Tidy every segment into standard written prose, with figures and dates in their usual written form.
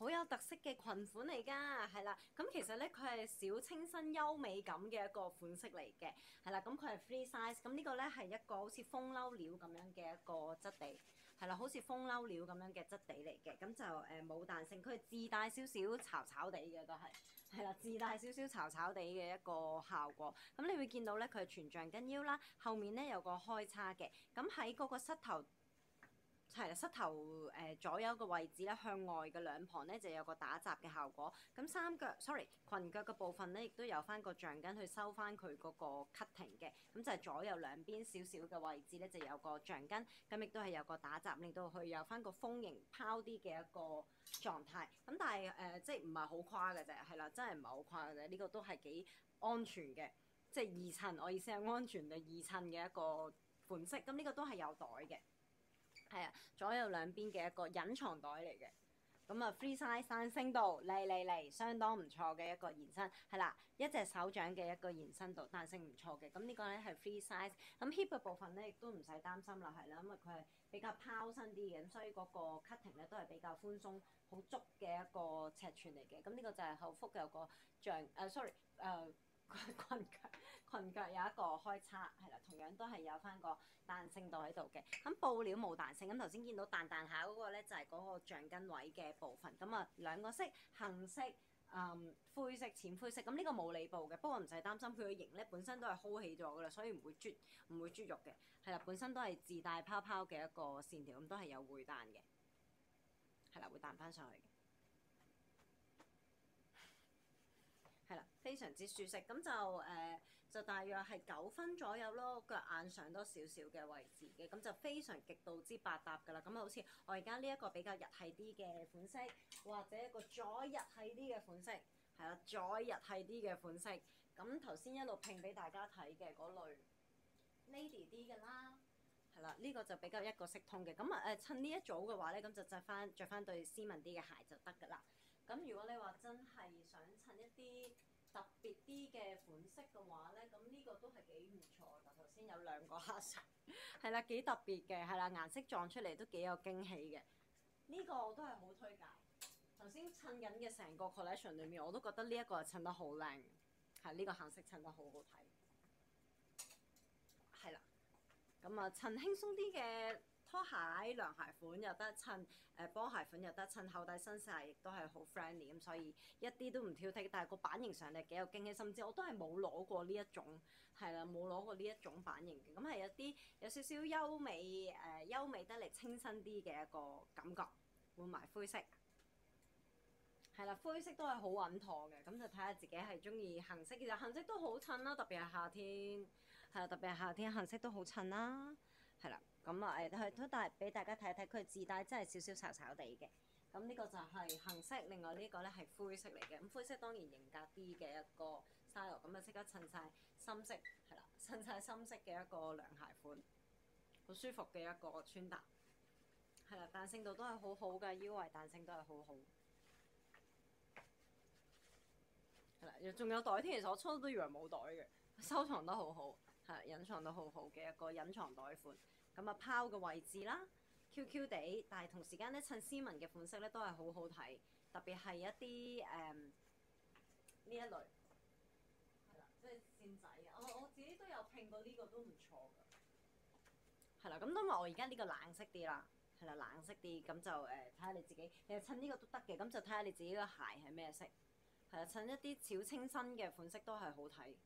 好有特色嘅裙款嚟㗎，係啦。咁其實咧，佢係小清新優美感嘅一個款式嚟嘅，係啦。咁佢係 free size，咁呢個咧係一個好似風褸料咁樣嘅一個質地，係啦，好似風褸料咁樣嘅質地嚟嘅。咁就冇彈性，佢係自帶少少巢巢地嘅都係，係啦，自帶少少巢巢地嘅一個效果。咁你會見到咧，佢係全橡筋腰啦，後面咧有個開叉嘅，咁喺嗰個膝頭。係啦，膝頭左右個位置咧，向外嘅兩旁咧就有個打褶嘅效果。咁裙腳嘅部分咧，亦都有翻個橡筋去收翻佢嗰個 cutting 嘅。咁就係左右兩邊少少嘅位置咧，就有個橡筋，咁亦都係有個打褶，令到佢有翻個豐盈拋啲嘅一個狀態。咁但係即係唔係好誇嘅啫，係啦，真係唔係好誇嘅啫。呢個都係幾安全嘅，即係易襯。我意思係安全嘅易襯嘅一個款式。咁呢個都係有袋嘅。係啊，左右兩邊嘅一個隱藏袋嚟嘅，咁啊 free size 彈性度嚟，相當唔錯嘅一個延伸，係啦，一隻手掌嘅一個延伸度，彈性唔錯嘅。咁呢個咧係 free size，咁 hip 嘅部分咧亦都唔使擔心啦，係啦，因為佢係比較拋身啲嘅，咁所以嗰個 cutting 咧都係比較寬鬆、好足嘅一個尺寸嚟嘅。咁呢個就係後腹有個裙腳有一個開叉，係啦，同樣都係有翻個彈性度喺度嘅。咁布料冇彈性，咁頭先見到彈彈下嗰個咧就係嗰個橡筋位嘅部分。咁啊兩個色，杏色、灰色、淺灰色。咁呢個冇裏布嘅，不過唔使擔心，佢嘅型咧本身都係 hold 起咗噶啦，所以唔會啜肉嘅。係啦，本身都係自帶泡泡嘅一個線條，咁都係有回彈嘅。係啦，會彈翻上去嘅。係啦，非常之舒適，咁就大約係9分左右咯，腳眼上多少少嘅位置嘅，咁就非常極度之百搭㗎啦。咁好似我而家呢一個比較日系啲嘅款式，或者一個再日系啲嘅款式，係啦，再日系啲嘅款式。咁頭先一路拼俾大家睇嘅嗰類 lady 啲嘅啦。係啦，呢個就比較一個色通嘅，咁襯呢一組嘅話咧，咁就着翻對斯文啲嘅鞋就得㗎啦。咁如果你話真係想襯一啲特別啲嘅款式嘅話咧，咁呢個都係幾唔錯㗎。頭先有兩個黑色，係啦，幾特別嘅，係啦，顏色撞出嚟都幾有驚喜嘅。呢個我都係好推介。頭先襯緊嘅成個 collection 裏面，我都覺得呢一個係襯得好靚，係呢個顏色襯得好好睇，係啦。咁啊，襯輕鬆啲嘅拖鞋、涼鞋款又得，襯波鞋款又得，襯厚底新鞋亦都係好 friendly，咁所以一啲都唔挑剔。但係個版型上嚟幾有驚喜，甚至我都係冇攞過呢一種，係啦，冇攞過呢一種版型嘅。咁係有少少優美得嚟清新啲嘅一個感覺，換埋灰色。係啦，灰色都係好穩妥嘅，咁就睇下自己係中意杏色。其實杏色都好襯啦，特別係夏天，係啦，特別係夏天杏色都好襯啦，係啦。咁啊都俾大家睇睇，佢自帶真係少少巢巢地嘅。咁呢個就係杏色，另外呢個咧係灰色嚟嘅。咁灰色當然型格啲嘅一個 style，咁啊即刻襯晒深色，係啦，襯晒深色嘅一個涼鞋款，好舒服嘅一個穿搭，係啦，彈性度都係好好嘅，腰圍彈性都係好好。係啦，仲有袋添。其實我初初都以為冇袋嘅，收藏得好好，係隱藏得好好嘅一個隱藏袋款。咁啊，拋嘅位置啦，Q 地，但係同時間咧襯斯文嘅款式咧都係好好睇，特別係一啲呢一類，係啦，即係線仔嘅。我自己都有拼過呢個都唔錯㗎。係啦，咁因為我而家呢個冷色啲啦，係啦，冷色啲，咁就睇下你自己，其實襯呢個都得嘅，咁就睇下你自己個鞋係咩色。係啊，襯一啲小清新嘅款式都係好睇，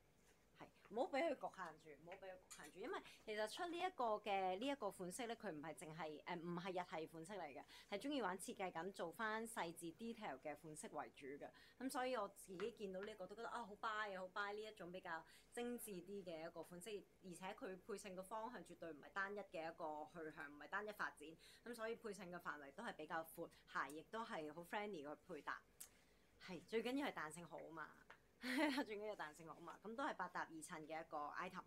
係唔好俾佢局限住，唔好俾佢局限住，因為其實出呢一個款式咧，佢唔係淨係唔係日系款式嚟嘅，係中意玩設計感，做翻細緻 detail 嘅款式為主嘅。咁所以我自己見到呢個都覺得好 buy 啊，好 buy 呢一種比較精緻啲嘅一個款式，而且佢配襯嘅方向絕對唔係單一嘅一個去向，唔係單一發展，咁所以配襯嘅範圍都係比較闊，鞋亦都係好 friendly 嘅配搭。係最緊要係彈性好嘛，最緊要彈性好嘛，咁都係百搭易襯嘅一個 item。